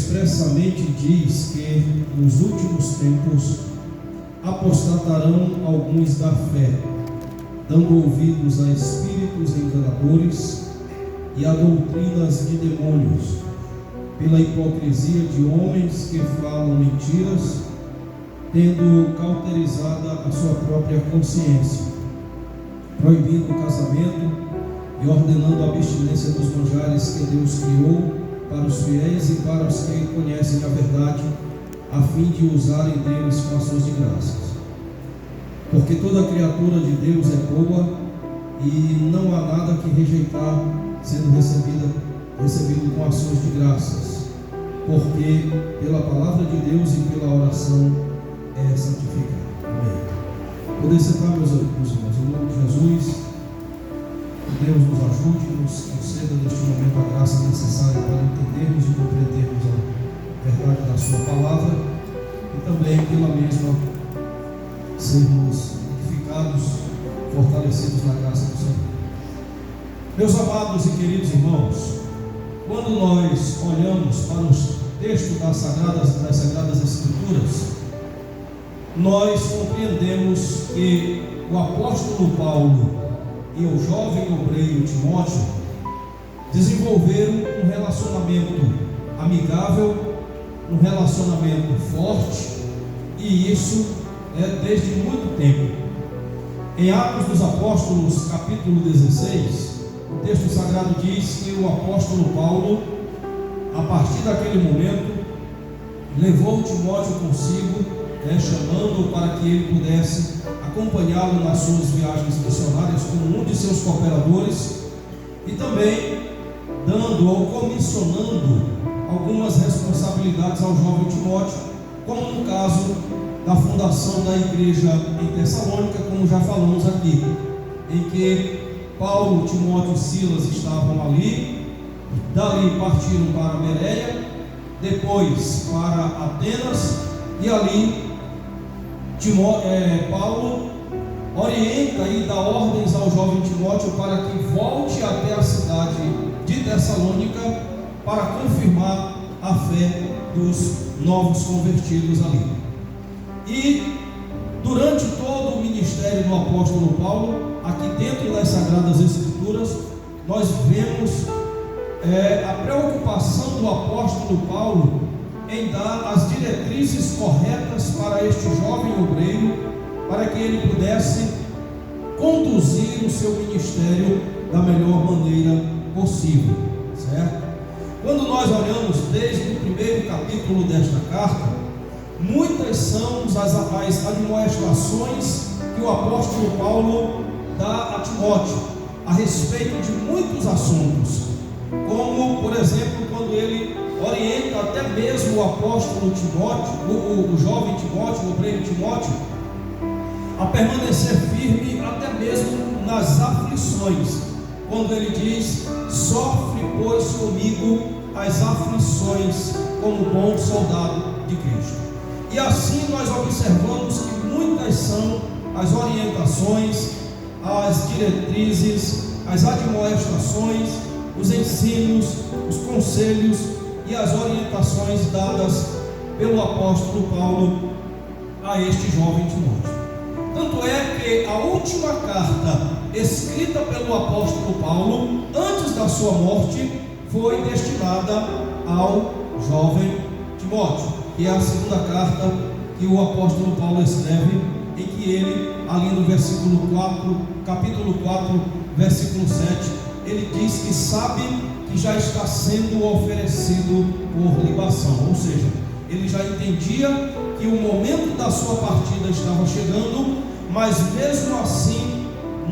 expressamente diz que nos últimos tempos apostatarão alguns da fé, dando ouvidos a espíritos enganadores e a doutrinas de demônios, pela hipocrisia de homens que falam mentiras, tendo cauterizada a sua própria consciência, proibindo o casamento e ordenando a abstinência dos manjares que Deus criou para os fiéis e para os que conhecem a verdade, a fim de usarem deles com ações de graças. Porque toda criatura de Deus é boa e não há nada que rejeitar, sendo recebido com ações de graças, porque pela palavra de Deus e pela oração é santificado. Amém. Poder sentar, meus irmãos, em nome de Jesus. Que Deus nos ajude e nos conceda neste momento a graça necessária para entendermos e compreendermos a verdade da sua palavra e também pela mesma sermos edificados, fortalecidos na graça do Senhor. Meus amados e queridos irmãos, quando nós olhamos para os textos das Sagradas Escrituras, nós compreendemos que o apóstolo Paulo e o jovem obreiro Timóteo desenvolveram um relacionamento amigável, um relacionamento forte, e isso é desde muito tempo. Em Atos dos Apóstolos, capítulo 16, o texto sagrado diz que o apóstolo Paulo, a partir daquele momento, levou Timóteo consigo, chamando-o para que ele pudesse acompanhá-lo nas suas viagens missionárias como um de seus cooperadores, e também dando ou comissionando algumas responsabilidades ao jovem Timóteo, como no caso da fundação da igreja em Tessalônica, como já falamos aqui, em que Paulo, Timóteo e Silas estavam ali, dali partiram para Bereia, depois para Atenas, e ali Paulo orienta e dá ordens ao jovem Timóteo para que volte até a cidade de Tessalônica para confirmar a fé dos novos convertidos ali. E durante todo o ministério do apóstolo Paulo, aqui dentro das Sagradas Escrituras, nós vemos a preocupação do apóstolo Paulo em dar as diretrizes corretas para este jovem obreiro, para que ele pudesse conduzir o seu ministério da melhor maneira possível, certo? Quando nós olhamos desde o primeiro capítulo desta carta, muitas são as admoestações que o apóstolo Paulo dá a Timóteo a respeito de muitos assuntos, como, por exemplo, quando ele orienta até mesmo o apóstolo Timóteo, o jovem Timóteo, o obreiro Timóteo, a permanecer firme até mesmo nas aflições, quando ele diz: sofre, pois, comigo as aflições como bom soldado de Cristo. E assim nós observamos que muitas são as orientações, as diretrizes, as admoestações, os ensinos, os conselhos e as orientações dadas pelo apóstolo Paulo a este jovem Timóteo. Tanto é que a última carta escrita pelo apóstolo Paulo antes da sua morte foi destinada ao jovem Timóteo, que é a segunda carta que o apóstolo Paulo escreve, em que ele, ali no capítulo 4, versículo 7, ele diz que sabe que já está sendo oferecido por libação, ou seja, ele já entendia que o momento da sua partida estava chegando, mas mesmo assim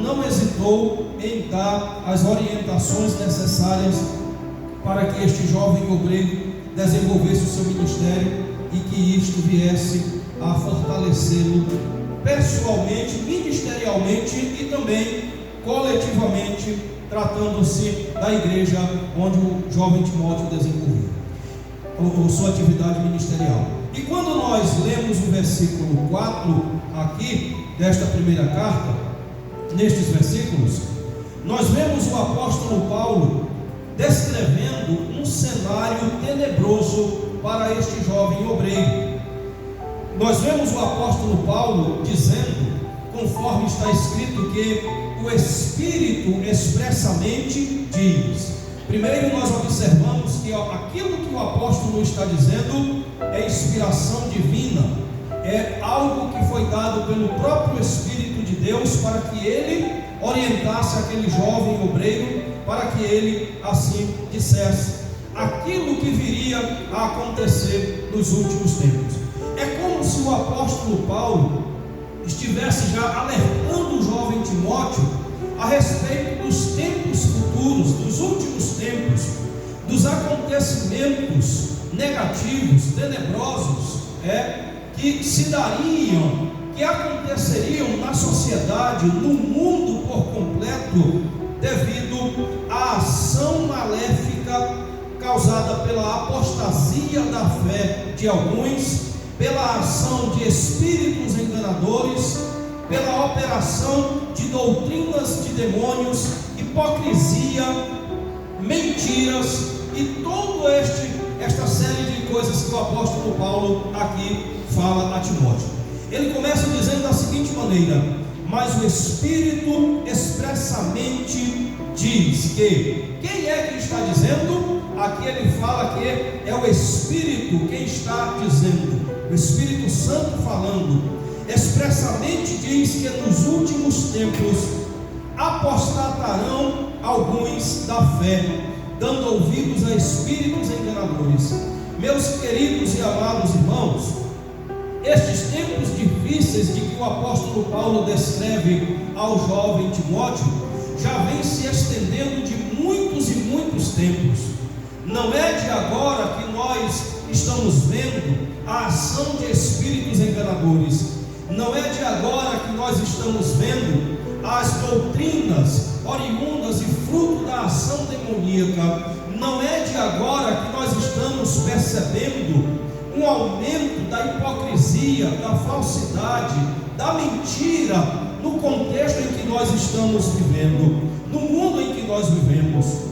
não hesitou em dar as orientações necessárias para que este jovem obreiro desenvolvesse o seu ministério e que isto viesse a fortalecê-lo pessoalmente, ministerialmente e também coletivamente, tratando-se da igreja onde o jovem Timóteo desenvolveu sua atividade ministerial. E quando nós lemos o versículo 4 aqui desta primeira carta, nestes versículos, nós vemos o apóstolo Paulo descrevendo um cenário tenebroso para este jovem obreiro. Nós vemos o apóstolo Paulo dizendo, conforme está escrito, que o Espírito expressamente diz. Primeiro nós observamos que aquilo que o apóstolo está dizendo é inspiração divina, é algo que foi dado pelo próprio Espírito de Deus para que ele orientasse aquele jovem obreiro, para que ele assim dissesse aquilo que viria a acontecer nos últimos tempos. É como se o apóstolo Paulo estivesse já alertando o jovem Timóteo a respeito dos tempos futuros, dos últimos tempos, dos acontecimentos negativos, tenebrosos, que se dariam, que aconteceriam na sociedade, no mundo por completo, devido à ação maléfica causada pela apostasia da fé de alguns, pela ação de espíritos enganadores, pela operação de doutrinas de demônios, hipocrisia, mentiras e toda esta série de coisas que o apóstolo Paulo aqui fala a Timóteo. Ele começa dizendo da seguinte maneira: mas o Espírito expressamente diz que. Quem é que está dizendo? Aqui ele fala que é o Espírito quem está dizendo, o Espírito Santo falando. Expressamente diz que nos últimos tempos apostatarão alguns da fé, dando ouvidos a espíritos enganadores. Meus queridos e amados irmãos, estes tempos difíceis de que o apóstolo Paulo descreve ao jovem Timóteo já vem se estendendo de muitos e muitos tempos. Não é de agora que nós estamos vendo a ação de espíritos enganadores. Não é de agora que nós estamos vendo as doutrinas oriundas e fruto da ação demoníaca. Não é de agora que nós estamos percebendo um aumento da hipocrisia, da falsidade, da mentira no contexto em que nós estamos vivendo, no mundo em que nós vivemos.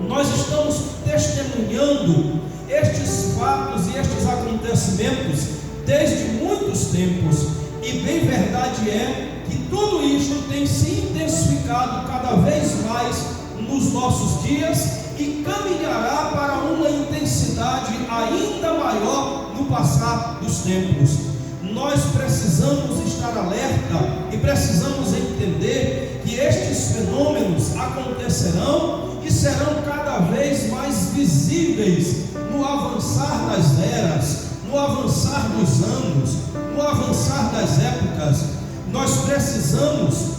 Nós estamos testemunhando estes fatos e estes acontecimentos desde muitos tempos, e bem verdade é que tudo isto tem se intensificado cada vez mais nos nossos dias e caminhará para uma intensidade ainda maior no passar dos tempos. Nós precisamos estar alerta e precisamos entender que estes fenômenos acontecerão e serão cada vez mais visíveis no avançar das eras, no avançar dos anos, no avançar das épocas. Nós precisamos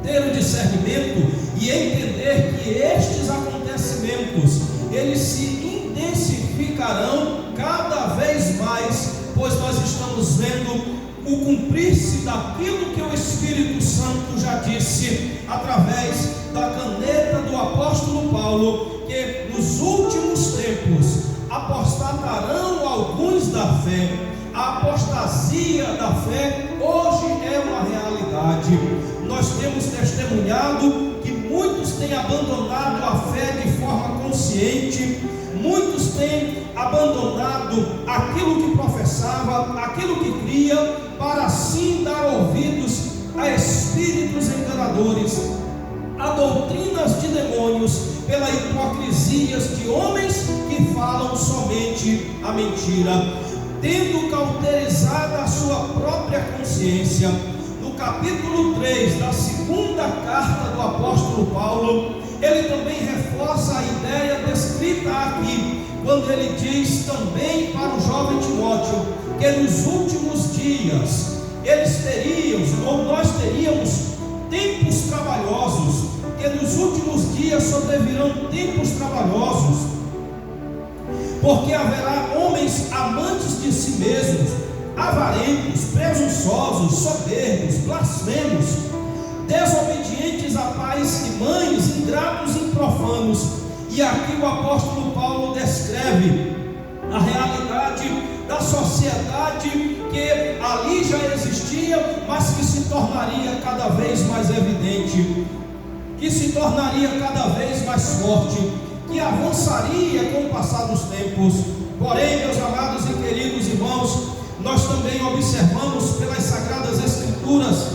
ter o discernimento e entender que estes acontecimentos, eles se intensificarão cada vez mais, pois nós estamos vendo o cumprir-se daquilo que o Espírito Santo já disse através da caneta do apóstolo Paulo, que nos últimos tempos apostatarão alguns da fé. A apostasia da fé hoje é uma realidade. Nós temos testemunhado que muitos têm abandonado a fé de forma consciente, muitos têm abandonado aquilo que professava, aquilo que cria, para assim dar ouvidos a espíritos enganadores, a doutrinas de demônios, pela hipocrisia de homens que falam somente a mentira, tendo cauterizado a sua própria consciência. No capítulo 3 da segunda carta do apóstolo Paulo, ele também reforça a ideia descrita aqui, quando ele diz também para o jovem Timóteo, que nos últimos dias nós teríamos tempos trabalhosos, que nos últimos dias sobrevirão tempos trabalhosos, porque haverá homens amantes de si mesmos, avarentos, presunçosos, soberbos, blasfemos, desobedientes a pais e mães, ingratos e profanos. E aqui o apóstolo Paulo descreve a realidade da sociedade que ali já existia, mas que se tornaria cada vez mais evidente, que se tornaria cada vez mais forte, que avançaria com o passar dos tempos. Porém, meus nós também observamos pelas Sagradas Escrituras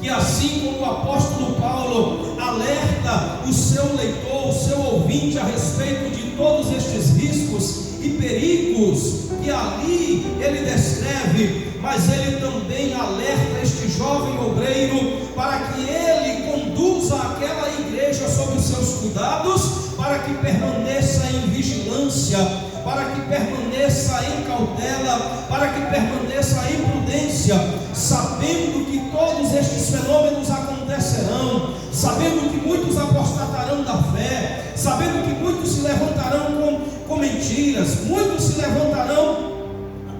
que, assim como o apóstolo Paulo alerta o seu leitor, o seu ouvinte a respeito de todos estes riscos e perigos que ali ele descreve, mas ele também alerta este jovem obreiro para que ele conduza aquela igreja sob os seus cuidados, para que permaneça em vigilância, para que permaneça em cautela, para que permaneça em prudência, sabendo que todos estes fenômenos acontecerão, sabendo que muitos apostatarão da fé, sabendo que muitos se levantarão com mentiras, muitos se levantarão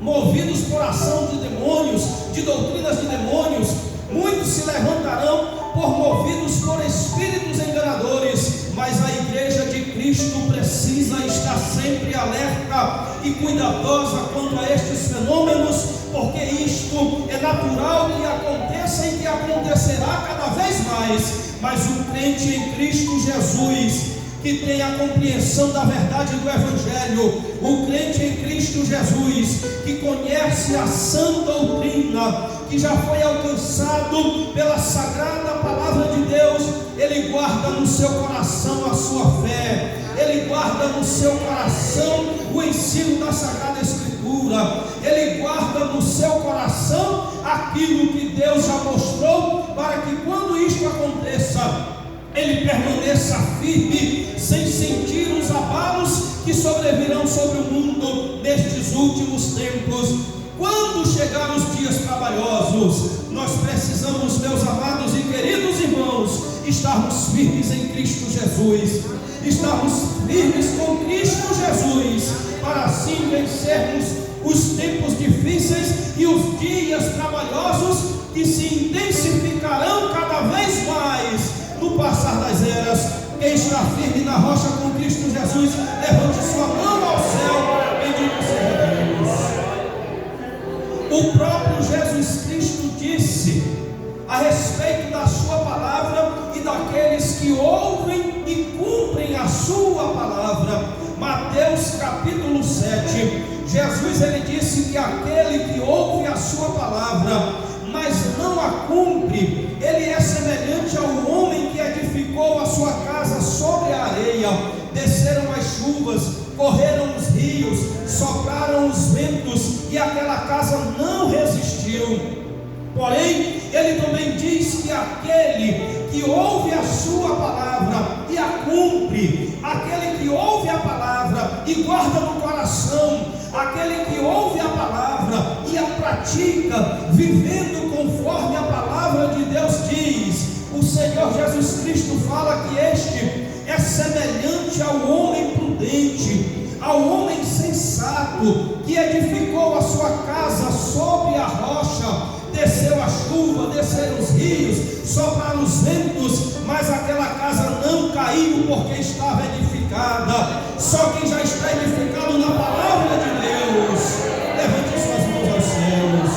movidos por ação de demônios, de doutrinas de demônios, muitos se levantarão movidos por espíritos enganadores, mas a igreja de Cristo precisa estar sempre alerta e cuidadosa quanto a estes fenômenos, porque isto é natural que aconteça e que acontecerá cada vez mais. Mas o crente em Cristo Jesus, que tem a compreensão da verdade do Evangelho, o crente em Cristo Jesus, que conhece a sã doutrina, que já foi alcançado pela sagrada palavra de Deus, ele guarda no seu coração a sua fé, ele guarda no seu coração o ensino da Sagrada Escritura, ele guarda no seu coração aquilo que Deus já mostrou, para que quando isto aconteça, ele permaneça firme, sem sentir os abalos que sobrevirão sobre o mundo nestes últimos tempos. Quando chegar os dias trabalhosos, nós precisamos, meus amados e queridos irmãos, estarmos firmes em Cristo Jesus, estarmos firmes com Cristo Jesus, para assim vencermos os tempos difíceis e os dias trabalhosos que se intensificarão cada vez mais no passar das eras. Quem está firme na rocha com Cristo Jesus, levante sua mão ao céu, bendito seja Deus. O próprio Jesus Cristo disse a respeito da sua palavra e daqueles que ouvem e cumprem a sua palavra. Mateus capítulo 7, Jesus ele disse que aquele que ouve a sua palavra, mas não a cumpre, ele é semelhante ao homem que edificou a sua casa sobre a areia. Desceram as chuvas, correram os rios, sopraram os ventos, e aquela casa não resistiu. Porém, ele também diz que aquele que ouve a sua palavra e a cumpre, aquele que ouve a palavra e guarda no coração, aquele que ouve a palavra e a pratica, vivendo conforme a palavra de Deus diz, o Senhor Jesus Cristo fala que este é semelhante ao homem prudente, ao homem sensato, que edificou a sua casa sobre a rocha. Desceu a chuva, desceram os rios, sopraram os ventos, mas aquela casa não caiu porque estava edificada. Só quem já está edificado na palavra de Deus, levante suas mãos aos céus.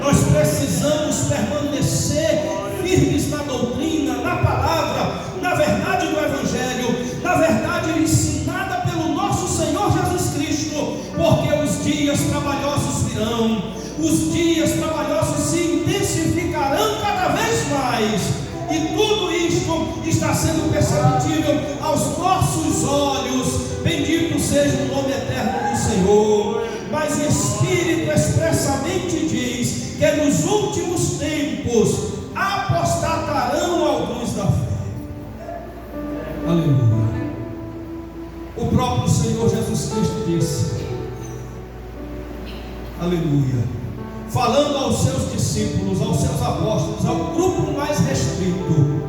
Nós precisamos permanecer firmes na doutrina, na palavra, na verdade do Evangelho, na verdade ensinada pelo nosso Senhor Jesus Cristo, porque os dias trabalhosos virão. Os dias trabalhosos se intensificarão cada vez mais, e tudo isto está sendo perceptível aos nossos olhos. Bendito seja o nome eterno do Senhor. Mas o Espírito expressamente diz que nos últimos tempos apostatarão alguns da fé. Aleluia. O próprio Senhor Jesus Cristo disse, aleluia, falando aos seus discípulos, aos seus apóstolos, ao grupo mais restrito,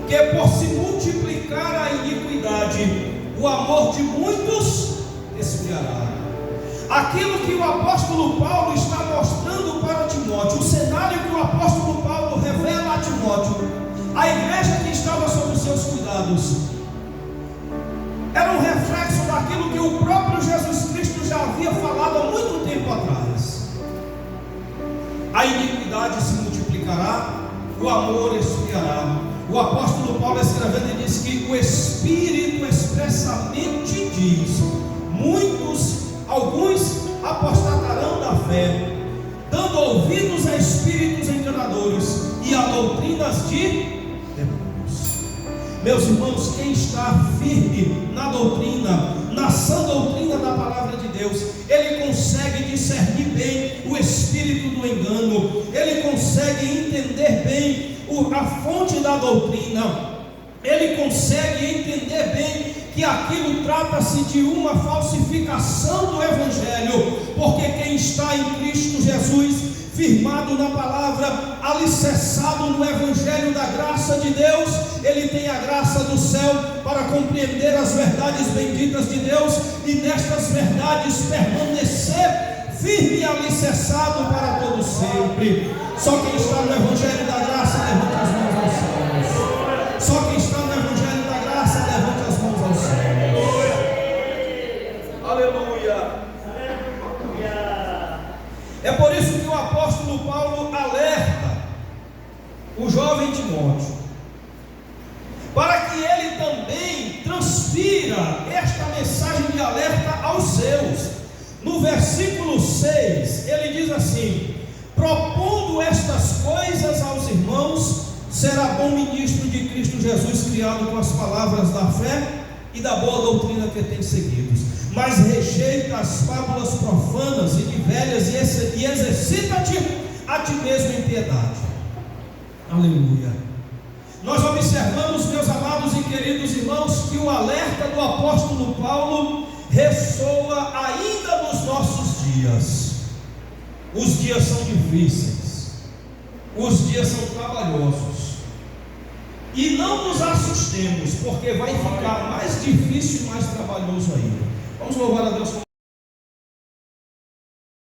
que por se multiplicar a iniquidade, o amor de muitos esfriará. Aquilo que o apóstolo Paulo está mostrando para Timóteo, o cenário que o apóstolo Paulo revela a Timóteo, a igreja que estava sob os seus cuidados, era um reflexo daquilo que o próprio Jesus Cristo já havia falado há muito tempo atrás. A iniquidade se multiplicará, o amor esfriará. O apóstolo Paulo escrevendo, ele diz que o Espírito expressamente diz, alguns de demônios. Meus irmãos, quem está firme na doutrina, na sã doutrina da palavra de Deus, ele consegue discernir bem o espírito do engano, ele consegue entender bem a fonte da doutrina, ele consegue entender bem que aquilo trata-se de uma falsificação do Evangelho, porque quem está em Cristo Jesus, firmado na palavra, alicerçado no Evangelho da graça de Deus, ele tem a graça do céu para compreender as verdades benditas de Deus e nestas verdades permanecer firme e alicerçado para todo sempre. Só quem está no Evangelho da graça, levante as mãos aos céus. Só quem está no Evangelho da graça, levante as mãos aos céus. Aleluia. É por isso que o apóstolo Paulo alerta o jovem Timóteo, para que ele também transfira esta mensagem de alerta aos seus. No versículo 6, ele diz assim: propondo estas coisas aos irmãos, será bom ministro de Cristo Jesus, criado com as palavras da fé e da boa doutrina que tem seguido. Mas rejeita as fábulas profanas e de velhas e exercita-te a ti mesmo em piedade. Aleluia. Nós observamos, meus amados e queridos irmãos, que o alerta do apóstolo Paulo ressoa ainda nos nossos dias. Os dias são difíceis, os dias são trabalhosos, e não nos assustemos, porque vai ficar mais difícil e mais trabalhoso ainda. Vamos louvar a Deus.